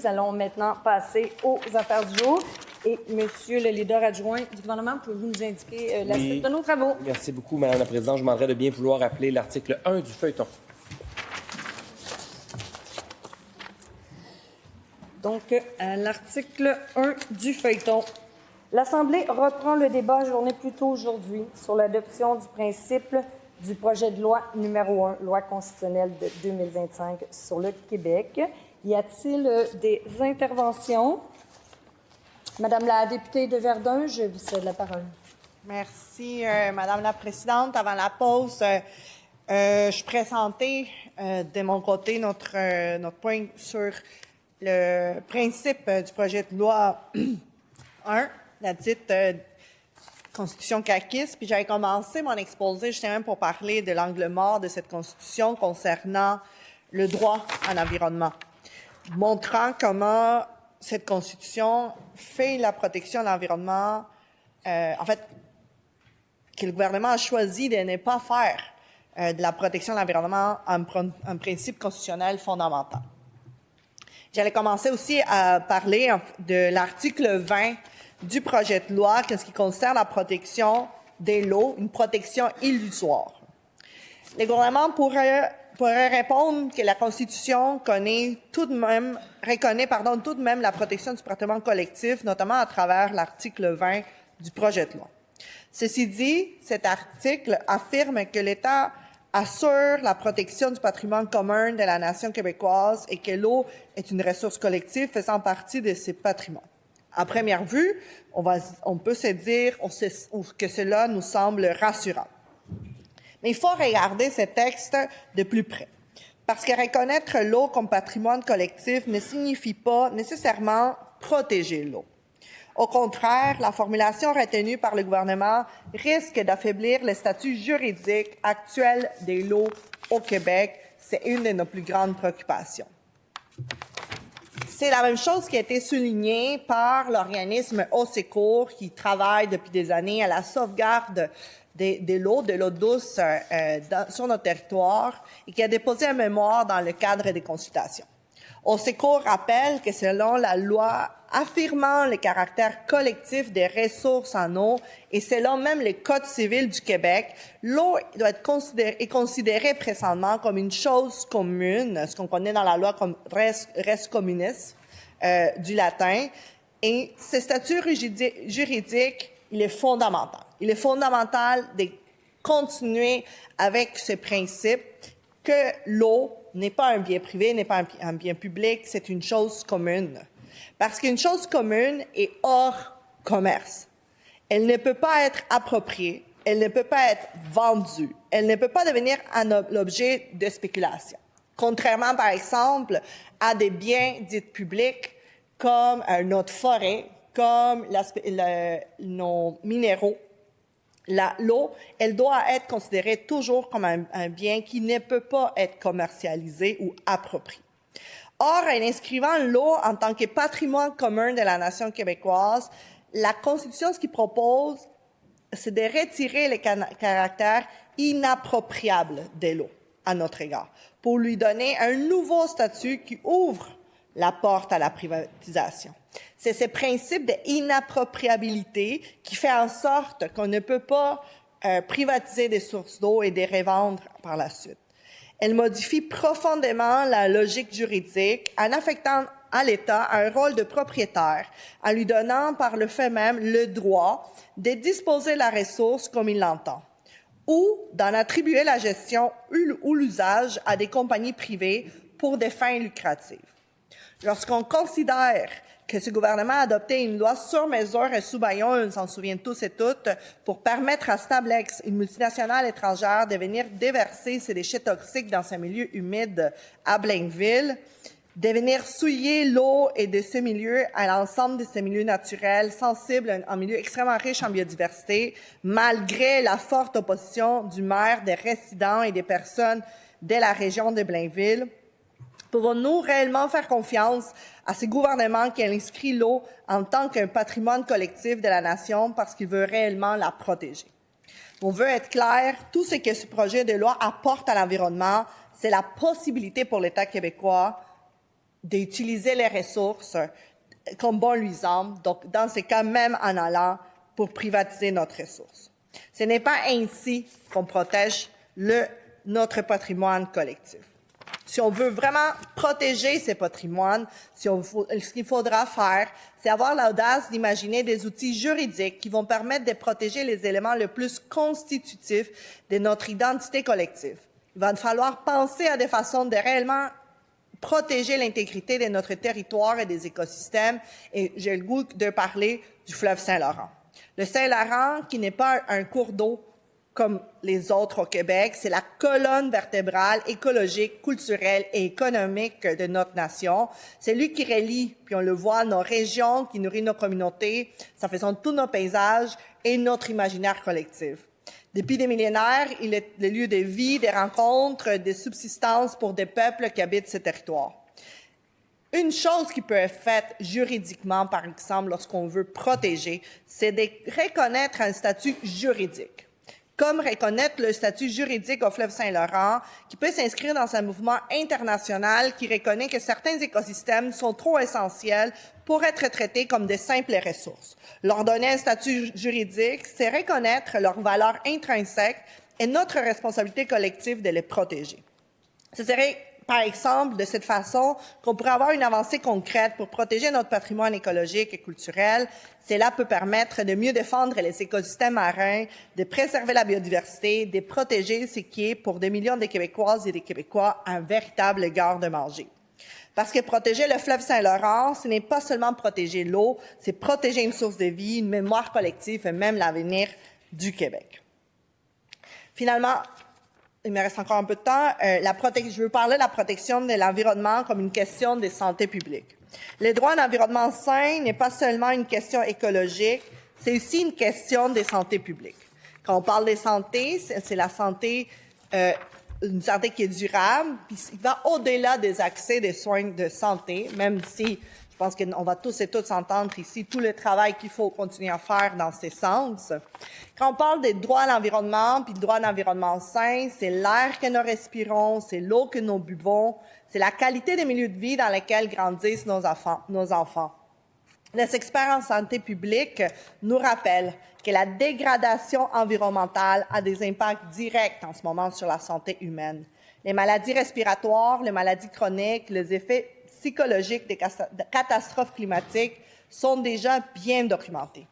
Nous allons maintenant passer aux affaires du jour. Et Monsieur le leader adjoint du gouvernement, pouvez-vous nous indiquer la suite de nos travaux? Merci beaucoup, Mme la Présidente. Je demanderais de bien vouloir appeler l'article 1 du feuilleton. Donc, à l'article 1 du feuilleton, l'Assemblée reprend le débat journée plus tôt aujourd'hui sur l'adoption du principe du projet de loi numéro 1, loi constitutionnelle de 2025 sur le Québec. Y a-t-il des interventions? Madame la députée de Verdun, je vous cède la parole. Merci, Madame la Présidente. Avant la pause, je présentais de mon côté notre point sur le principe du projet de loi 1, la dite Constitution caquiste. Puis j'avais commencé mon exposé justement pour parler de l'angle mort de cette Constitution concernant le droit à l'environnement, montrant comment cette Constitution fait la protection de l'environnement, en fait, que le gouvernement a choisi de ne pas faire de la protection de l'environnement un principe constitutionnel fondamental. J'allais commencer aussi à parler de l'article 20 du projet de loi, ce qui concerne la protection des lots, une protection illusoire. Le gouvernement pourrait répondre que la Constitution reconnaît tout de même la protection du patrimoine collectif, notamment à travers l'article 20 du projet de loi. Ceci dit, cet article affirme que l'État assure la protection du patrimoine commun de la nation québécoise et que l'eau est une ressource collective faisant partie de ces patrimoines. À première vue, on peut se dire que cela nous semble rassurant. Mais il faut regarder ce texte de plus près, parce que reconnaître l'eau comme patrimoine collectif ne signifie pas nécessairement protéger l'eau. Au contraire, la formulation retenue par le gouvernement risque d'affaiblir le statut juridique actuel des lots au Québec. C'est une de nos plus grandes préoccupations. C'est la même chose qui a été soulignée par l'organisme Au-Secours qui travaille depuis des années à la sauvegarde de l'eau douce sur notre territoire et qui a déposé un mémoire dans le cadre des consultations. Au-Secours rappelle que selon la loi affirmant le caractère collectif des ressources en eau et selon même le Code civil du Québec, l'eau doit être considérée présentement comme une chose commune, ce qu'on connaît dans la loi comme res communis du latin. Et ce statut juridique, il est fondamental. Il est fondamental de continuer avec ce principe que l'eau n'est pas un bien privé, n'est pas un bien public, c'est une chose commune. Parce qu'une chose commune est hors commerce. Elle ne peut pas être appropriée, elle ne peut pas être vendue, elle ne peut pas devenir l'objet de spéculation. Contrairement, par exemple, à des biens dits publics comme notre forêt, comme nos minéraux, l'eau, elle doit être considérée toujours comme un bien qui ne peut pas être commercialisé ou approprié. Or, en inscrivant l'eau en tant que patrimoine commun de la nation québécoise, la Constitution, ce qu'il propose, c'est de retirer le caractère inappropriable de l'eau à notre égard, pour lui donner un nouveau statut qui ouvre la porte à la privatisation. C'est ce principe d'inappropriabilité qui fait en sorte qu'on ne peut pas privatiser des sources d'eau et les revendre par la suite. Elle modifie profondément la logique juridique en affectant à l'État un rôle de propriétaire, en lui donnant par le fait même le droit de disposer de la ressource comme il l'entend, ou d'en attribuer la gestion ou l'usage à des compagnies privées pour des fins lucratives. Lorsqu'on considère que ce gouvernement a adopté une loi sur mesure et sous bâillon, on s'en souvient tous et toutes, pour permettre à Stablex, une multinationale étrangère, de venir déverser ses déchets toxiques dans ses milieux humides à Blainville, de venir souiller l'eau et de ces milieux à l'ensemble de ces milieux naturels sensibles, un milieu extrêmement riche en biodiversité, malgré la forte opposition du maire, des résidents et des personnes de la région de Blainville. Pouvons-nous réellement faire confiance à ce gouvernement qui inscrit l'eau en tant qu'un patrimoine collectif de la nation parce qu'il veut réellement la protéger? On veut être clair, tout ce que ce projet de loi apporte à l'environnement, c'est la possibilité pour l'État québécois d'utiliser les ressources comme bon lui semble, donc dans ces cas même en allant pour privatiser notre ressource. Ce n'est pas ainsi qu'on protège notre patrimoine collectif. Si on veut vraiment protéger ces patrimoines, ce qu'il faudra faire, c'est avoir l'audace d'imaginer des outils juridiques qui vont permettre de protéger les éléments les plus constitutifs de notre identité collective. Il va falloir penser à des façons de réellement protéger l'intégrité de notre territoire et des écosystèmes, et j'ai le goût de parler du fleuve Saint-Laurent. Le Saint-Laurent, qui n'est pas un cours d'eau comme les autres au Québec, c'est la colonne vertébrale écologique, culturelle et économique de notre nation. C'est lui qui relie, puis on le voit, nos régions, qui nourrit nos communautés, ça façonne tous nos paysages et notre imaginaire collectif. Depuis des millénaires, il est le lieu de vie, des rencontres, de subsistance pour des peuples qui habitent ce territoire. Une chose qui peut être faite juridiquement, par exemple, lorsqu'on veut protéger, c'est de reconnaître un statut juridique. Comme reconnaître le statut juridique au fleuve Saint-Laurent, qui peut s'inscrire dans un mouvement international qui reconnaît que certains écosystèmes sont trop essentiels pour être traités comme de simples ressources. Leur donner un statut juridique, c'est reconnaître leur valeur intrinsèque et notre responsabilité collective de les protéger. Ce serait, par exemple, de cette façon qu'on pourrait avoir une avancée concrète pour protéger notre patrimoine écologique et culturel. Cela peut permettre de mieux défendre les écosystèmes marins, de préserver la biodiversité, de protéger ce qui est, pour des millions de Québécoises et des Québécois, un véritable garde-manger. Parce que protéger le fleuve Saint-Laurent, ce n'est pas seulement protéger l'eau, c'est protéger une source de vie, une mémoire collective et même l'avenir du Québec. Finalement, il me reste encore un peu de temps. Je veux parler de la protection de l'environnement comme une question de santé publique. Le droit à un environnement sain n'est pas seulement une question écologique, c'est aussi une question de santé publique. Quand on parle de santé, c'est la santé, une santé qui est durable, puis il va au-delà des accès des soins de santé, même si je pense qu'on va tous et toutes s'entendre ici, tout le travail qu'il faut continuer à faire dans ces sens. Quand on parle des droits à l'environnement, puis le droit à un environnement sain, c'est l'air que nous respirons, c'est l'eau que nous buvons, c'est la qualité des milieux de vie dans lesquels grandissent nos enfants. Les experts en santé publique nous rappellent que la dégradation environnementale a des impacts directs en ce moment sur la santé humaine. Les maladies respiratoires, les maladies chroniques, les effets psychologiques des catastrophes climatiques sont déjà bien documentés.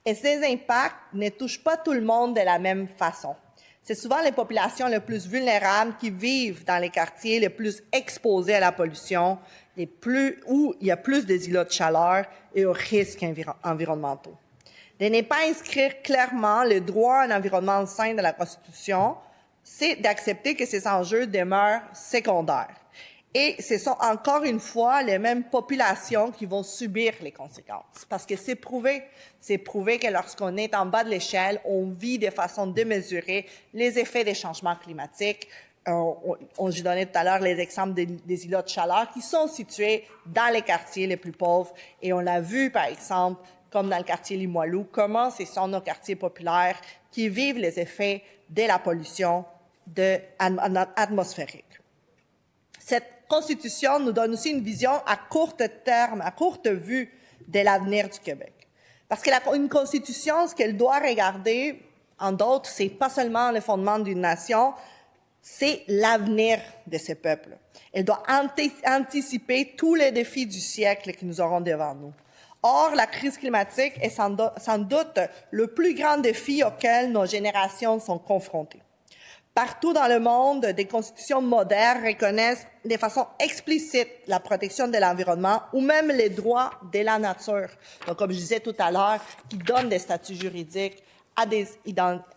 Et ces impacts ne touchent pas tout le monde de la même façon. C'est souvent les populations les plus vulnérables qui vivent dans les quartiers les plus exposés à la pollution, où il y a plus des îlots de chaleur et aux risques environnementaux. De ne pas inscrire clairement le droit à un environnement sain dans la Constitution, c'est d'accepter que ces enjeux demeurent secondaires. Et ce sont encore une fois les mêmes populations qui vont subir les conséquences. Parce que c'est prouvé que lorsqu'on est en bas de l'échelle, on vit de façon démesurée les effets des changements climatiques. J'ai donné tout à l'heure les exemples des îlots de chaleur qui sont situés dans les quartiers les plus pauvres. Et on l'a vu, par exemple, comme dans le quartier Limoilou, comment ce sont nos quartiers populaires qui vivent les effets de la pollution atmosphérique. Cette Constitution nous donne aussi une vision à court terme, à courte vue de l'avenir du Québec. Parce qu'une Constitution, ce qu'elle doit regarder, en d'autres, c'est pas seulement le fondement d'une nation, c'est l'avenir de ces peuples. Elle doit anticiper tous les défis du siècle que nous aurons devant nous. Or, la crise climatique est sans doute le plus grand défi auquel nos générations sont confrontées. Partout dans le monde, des constitutions modernes reconnaissent de façon explicite la protection de l'environnement ou même les droits de la nature. Donc, comme je disais tout à l'heure, qui donnent des statuts juridiques à des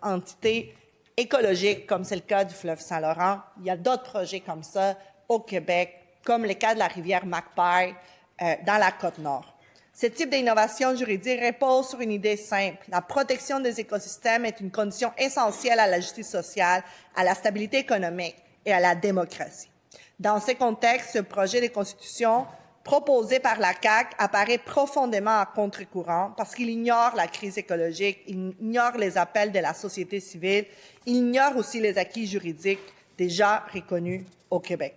entités écologiques, comme c'est le cas du fleuve Saint-Laurent. Il y a d'autres projets comme ça au Québec, comme le cas de la rivière Magpie dans la Côte-Nord. Ce type d'innovation juridique repose sur une idée simple. La protection des écosystèmes est une condition essentielle à la justice sociale, à la stabilité économique et à la démocratie. Dans ce contexte, ce projet de constitution proposé par la CAQ apparaît profondément à contre-courant parce qu'il ignore la crise écologique, il ignore les appels de la société civile, il ignore aussi les acquis juridiques déjà reconnus au Québec.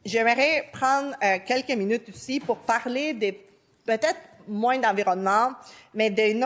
j'aimerais prendre quelques minutes ici pour parler peut-être moins d'environnement, mais un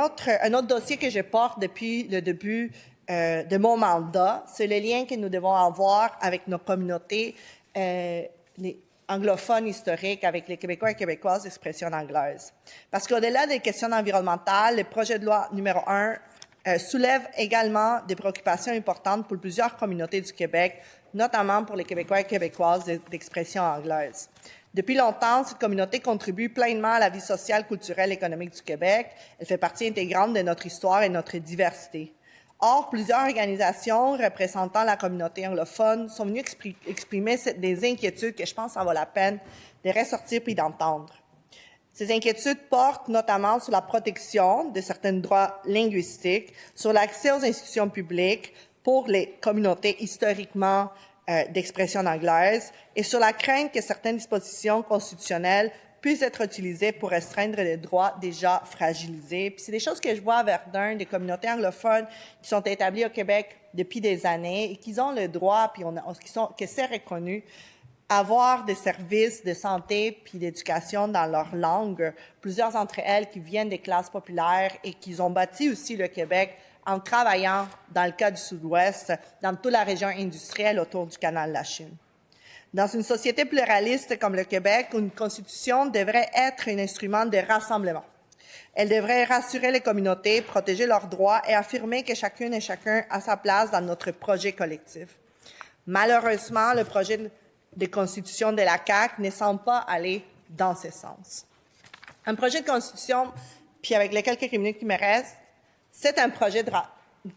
autre dossier que je porte depuis le début de mon mandat. C'est le lien que nous devons avoir avec nos communautés, les anglophones historiques, avec les Québécois et Québécoises d'expression anglaise. Parce qu'au-delà des questions environnementales, le projet de loi numéro 1 soulève également des préoccupations importantes pour plusieurs communautés du Québec, notamment pour les Québécois et Québécoises d'expression anglaise. Depuis longtemps, cette communauté contribue pleinement à la vie sociale, culturelle et économique du Québec. Elle fait partie intégrante de notre histoire et de notre diversité. Or, plusieurs organisations représentant la communauté anglophone sont venues exprimer des inquiétudes que je pense que ça vaut la peine de ressortir puis d'entendre. Ces inquiétudes portent notamment sur la protection de certains droits linguistiques, sur l'accès aux institutions publiques pour les communautés historiquement d'expression anglaise et sur la crainte que certaines dispositions constitutionnelles puissent être utilisées pour restreindre les droits déjà fragilisés. Puis c'est des choses que je vois à Verdun, des communautés anglophones qui sont établies au Québec depuis des années et qui ont le droit, puis que c'est reconnu, avoir des services de santé puis d'éducation dans leur langue. Plusieurs d'entre elles qui viennent des classes populaires et qui ont bâti aussi le Québec en travaillant, dans le cas du Sud-Ouest, dans toute la région industrielle autour du canal de la Chine. Dans une société pluraliste comme le Québec, une constitution devrait être un instrument de rassemblement. Elle devrait rassurer les communautés, protéger leurs droits et affirmer que chacune et chacun a sa place dans notre projet collectif. Malheureusement, le projet de constitution de la CAQ ne semble pas aller dans ce sens. Un projet de constitution, puis avec les quelques minutes qui me restent, c'est un projet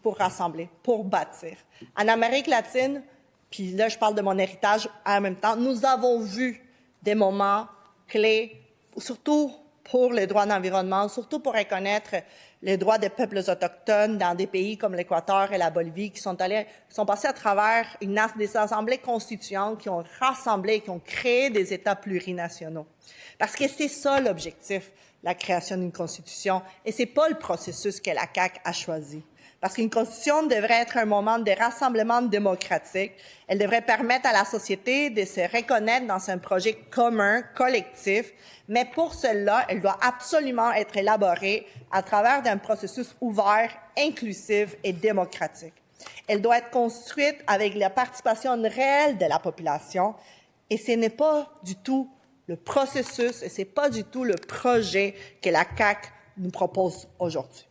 pour rassembler, pour bâtir. En Amérique latine, puis là je parle de mon héritage en même temps, nous avons vu des moments clés, surtout pour les droits d'environnement, surtout pour reconnaître les droits des peuples autochtones dans des pays comme l'Équateur et la Bolivie qui sont passés à travers des assemblées constituantes qui ont rassemblé, qui ont créé des États plurinationaux. Parce que c'est ça l'objectif, la création d'une constitution, et c'est pas le processus que la CAQ a choisi. Parce qu'une constitution devrait être un moment de rassemblement démocratique. Elle devrait permettre à la société de se reconnaître dans un projet commun, collectif, mais pour cela, elle doit absolument être élaborée à travers d'un processus ouvert, inclusif et démocratique. Elle doit être construite avec la participation réelle de la population, et ce n'est pas du tout le processus et c'est pas du tout le projet que la CAQ nous propose aujourd'hui.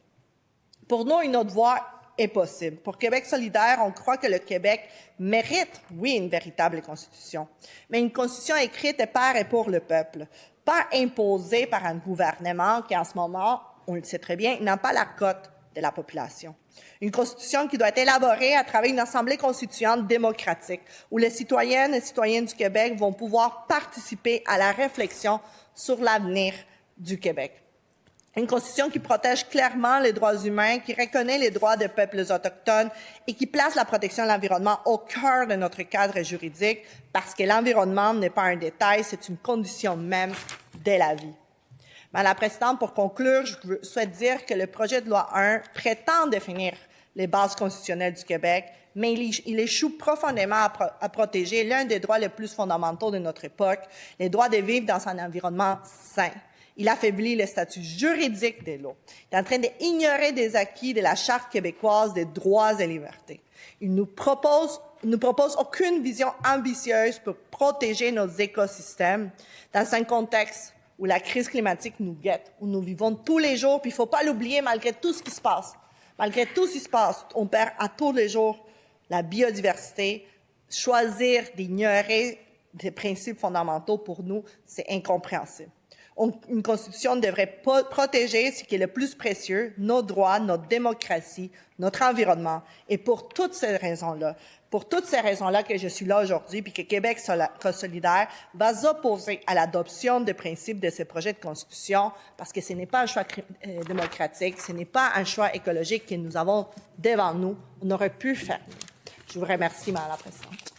Pour nous, une autre voie est possible. Pour Québec solidaire, on croit que le Québec mérite, oui, une véritable constitution, mais une constitution écrite par et pour le peuple, pas imposée par un gouvernement qui, en ce moment, on le sait très bien, n'a pas la cote de la population. Une constitution qui doit être élaborée à travers une assemblée constituante démocratique, où les citoyennes et citoyens du Québec vont pouvoir participer à la réflexion sur l'avenir du Québec. Une constitution qui protège clairement les droits humains, qui reconnaît les droits des peuples autochtones et qui place la protection de l'environnement au cœur de notre cadre juridique, parce que l'environnement n'est pas un détail, c'est une condition même de la vie. Madame la Présidente, pour conclure, je souhaite dire que le projet de loi 1 prétend définir les bases constitutionnelles du Québec, mais il échoue profondément à protéger l'un des droits les plus fondamentaux de notre époque, les droits de vivre dans un environnement sain. Il affaiblit le statut juridique de l'eau. Il est en train d'ignorer des acquis de la Charte québécoise des droits et libertés. Il nous propose aucune vision ambitieuse pour protéger nos écosystèmes dans un contexte où la crise climatique nous guette, où nous vivons tous les jours, puis il ne faut pas l'oublier malgré tout ce qui se passe. Malgré tout ce qui se passe, on perd à tous les jours la biodiversité. Choisir d'ignorer des principes fondamentaux, pour nous, c'est incompréhensible. Une constitution devrait protéger ce qui est le plus précieux, nos droits, notre démocratie, notre environnement. Et pour toutes ces raisons-là, que je suis là aujourd'hui, puis que Québec solidaire va s'opposer à l'adoption des principes de ce projet de constitution, parce que ce n'est pas un choix démocratique, ce n'est pas un choix écologique que nous avons devant nous. On aurait pu faire mieux. Je vous remercie, Madame la Présidente.